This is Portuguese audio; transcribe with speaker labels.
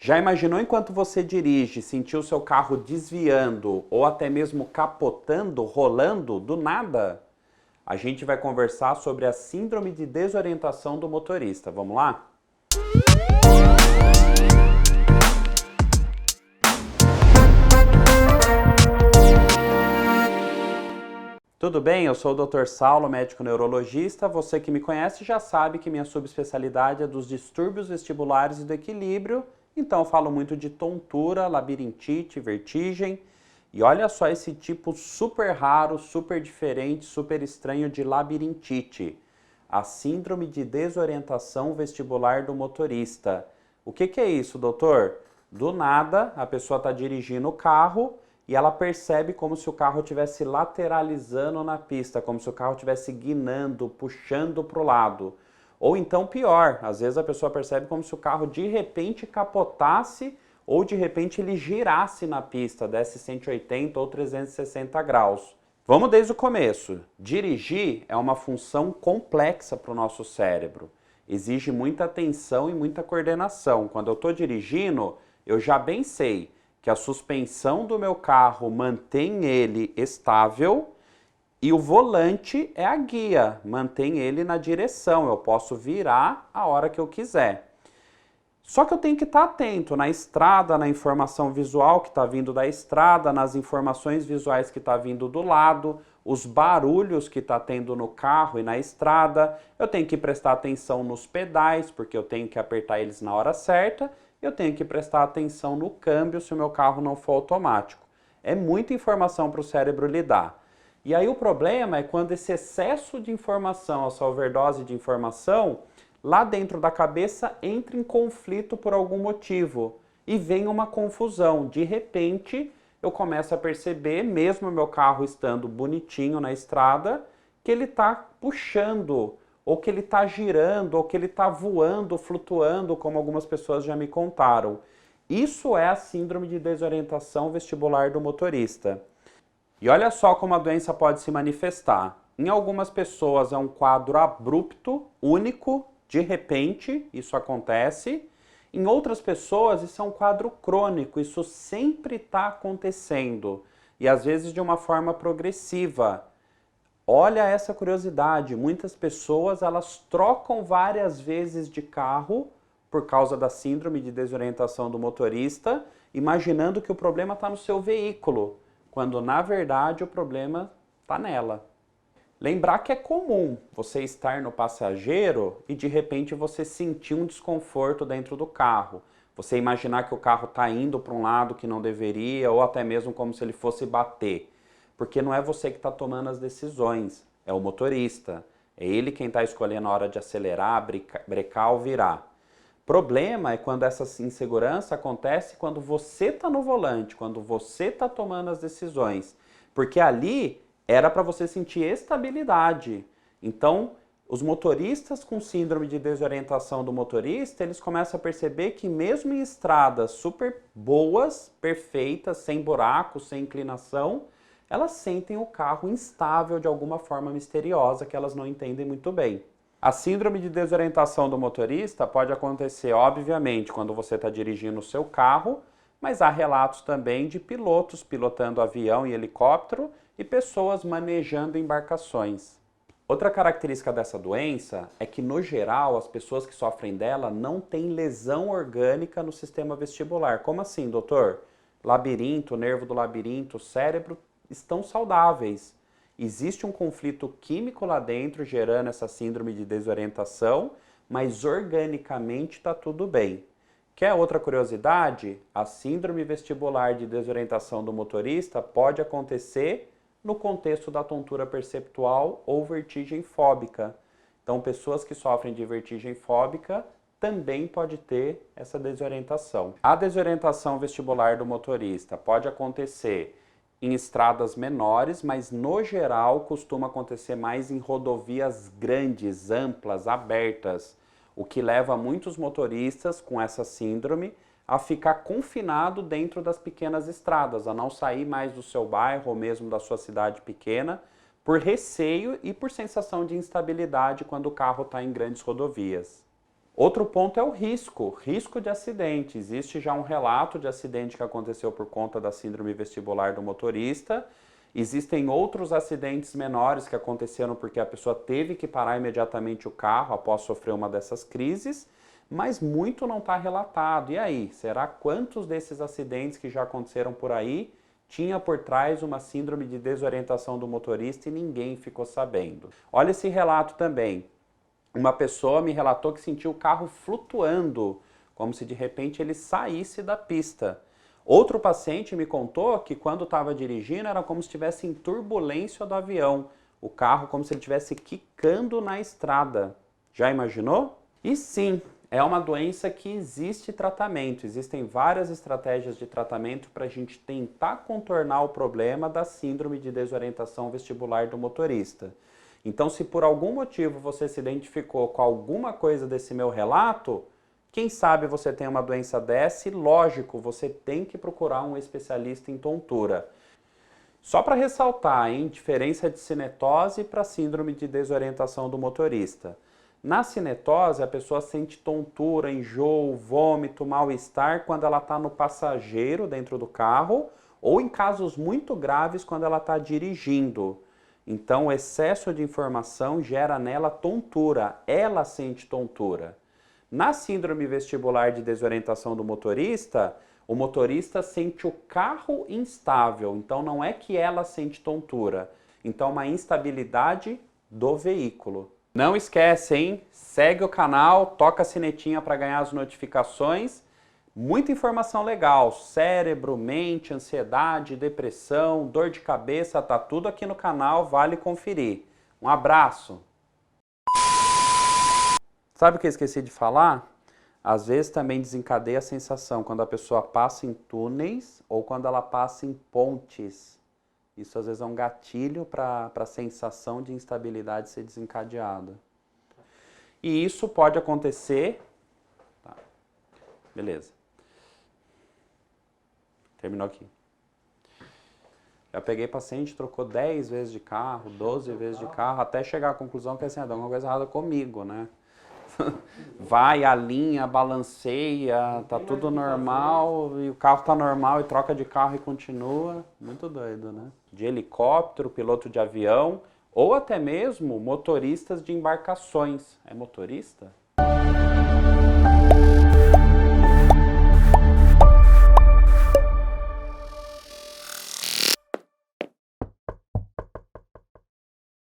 Speaker 1: Já imaginou enquanto você dirige, sentir o seu carro desviando ou até mesmo capotando, rolando do nada? A gente vai conversar sobre a síndrome de desorientação do motorista. Vamos lá? Tudo bem? Eu sou o Dr. Saulo, médico neurologista. Você que me conhece já sabe que minha subespecialidade é dos distúrbios vestibulares e do equilíbrio. Então eu falo muito de tontura, labirintite, vertigem. E olha só esse tipo super raro, super diferente, super estranho de labirintite. A síndrome de desorientação vestibular do motorista. O que é isso, doutor? Do nada, a pessoa está dirigindo o carro e ela percebe como se o carro estivesse lateralizando na pista, como se o carro estivesse guinando, puxando para o lado. Ou então pior, às vezes a pessoa percebe como se o carro de repente capotasse ou de repente ele girasse na pista, desse 180 ou 360 graus. Vamos desde o começo. Dirigir é uma função complexa para o nosso cérebro. Exige muita atenção e muita coordenação. Quando eu estou dirigindo, eu já bem sei que a suspensão do meu carro mantém ele estável e o volante é a guia, mantém ele na direção. Eu posso virar a hora que eu quiser. Só que eu tenho que estar atento na estrada, na informação visual que está vindo da estrada, nas informações visuais que está vindo do lado, os barulhos que está tendo no carro e na estrada. Eu tenho que prestar atenção nos pedais, porque eu tenho que apertar eles na hora certa. Eu tenho que prestar atenção no câmbio se o meu carro não for automático. É muita informação para o cérebro lidar. E aí o problema é quando esse excesso de informação, essa overdose de informação, lá dentro da cabeça entra em conflito por algum motivo e vem uma confusão. De repente, eu começo a perceber, mesmo o meu carro estando bonitinho na estrada, que ele está puxando, ou que ele está girando, ou que ele está voando, flutuando, como algumas pessoas já me contaram. Isso é a síndrome de desorientação vestibular do motorista. E olha só como a doença pode se manifestar. Em algumas pessoas é um quadro abrupto, único, de repente, isso acontece. Em outras pessoas isso é um quadro crônico, isso sempre está acontecendo. E às vezes de uma forma progressiva. Olha essa curiosidade, muitas pessoas elas trocam várias vezes de carro por causa da síndrome de desorientação do motorista, imaginando que o problema está no seu veículo, quando na verdade o problema está nela. Lembrar que é comum você estar no passageiro e de repente você sentir um desconforto dentro do carro. Você imaginar que o carro está indo para um lado que não deveria ou até mesmo como se ele fosse bater. Porque não é você que está tomando as decisões, é o motorista. É ele quem está escolhendo a hora de acelerar, brecar ou virar. Problema é quando essa insegurança acontece quando você está no volante, quando você está tomando as decisões. Porque ali era para você sentir estabilidade. Então, os motoristas com síndrome de desorientação do motorista, eles começam a perceber que mesmo em estradas super boas, perfeitas, sem buracos, sem inclinação, elas sentem o carro instável de alguma forma misteriosa que elas não entendem muito bem. A síndrome de desorientação do motorista pode acontecer, obviamente, quando você está dirigindo o seu carro, mas há relatos também de pilotos pilotando avião e helicóptero e pessoas manejando embarcações. Outra característica dessa doença é que, no geral, as pessoas que sofrem dela não têm lesão orgânica no sistema vestibular. Como assim, doutor? Labirinto, nervo do labirinto, cérebro estão saudáveis. Existe um conflito químico lá dentro gerando essa síndrome de desorientação, mas organicamente está tudo bem. Quer outra curiosidade? A síndrome vestibular de desorientação do motorista pode acontecer no contexto da tontura perceptual ou vertigem fóbica. Então, pessoas que sofrem de vertigem fóbica também pode ter essa desorientação. A desorientação vestibular do motorista pode acontecer em estradas menores, mas no geral costuma acontecer mais em rodovias grandes, amplas, abertas, o que leva muitos motoristas com essa síndrome a ficar confinado dentro das pequenas estradas, a não sair mais do seu bairro ou mesmo da sua cidade pequena, por receio e por sensação de instabilidade quando o carro está em grandes rodovias. Outro ponto é o risco de acidente. Existe já um relato de acidente que aconteceu por conta da síndrome vestibular do motorista. Existem outros acidentes menores que aconteceram porque a pessoa teve que parar imediatamente o carro após sofrer uma dessas crises, mas muito não está relatado. E aí, será quantos desses acidentes que já aconteceram por aí tinha por trás uma síndrome de desorientação do motorista e ninguém ficou sabendo? Olha esse relato também. Uma pessoa me relatou que sentiu o carro flutuando, como se de repente ele saísse da pista. Outro paciente me contou que quando estava dirigindo era como se estivesse em turbulência do avião. O carro como se ele estivesse quicando na estrada. Já imaginou? E sim, é uma doença que existe tratamento. Existem várias estratégias de tratamento para a gente tentar contornar o problema da síndrome de desorientação vestibular do motorista. Então, se por algum motivo você se identificou com alguma coisa desse meu relato, quem sabe você tem uma doença dessa e, lógico, você tem que procurar um especialista em tontura. Só para ressaltar, hein, diferença de cinetose para síndrome de desorientação do motorista. Na cinetose, a pessoa sente tontura, enjoo, vômito, mal-estar quando ela está no passageiro dentro do carro ou em casos muito graves quando ela está dirigindo. Então, o excesso de informação gera nela tontura, ela sente tontura. Na síndrome vestibular de desorientação do motorista, o motorista sente o carro instável, então não é que ela sente tontura, então uma instabilidade do veículo. Não esquece, hein? Segue o canal, toca a sinetinha para ganhar as notificações. Muita informação legal, cérebro, mente, ansiedade, depressão, dor de cabeça, tá tudo aqui no canal, vale conferir. Um abraço! Sabe o que eu esqueci de falar? Às vezes também desencadeia a sensação quando a pessoa passa em túneis ou quando ela passa em pontes. Isso às vezes é um gatilho para a sensação de instabilidade ser desencadeada. E isso pode acontecer... Tá. Beleza. Terminou aqui. Já peguei paciente, trocou 10 vezes de carro, 12 vezes de carro, até chegar à conclusão que assim, dá alguma coisa errada comigo, né? Vai, alinha, balanceia, tá tudo normal, e o carro tá normal e troca de carro e continua. Muito doido, né? De helicóptero, piloto de avião, ou até mesmo motoristas de embarcações. É motorista?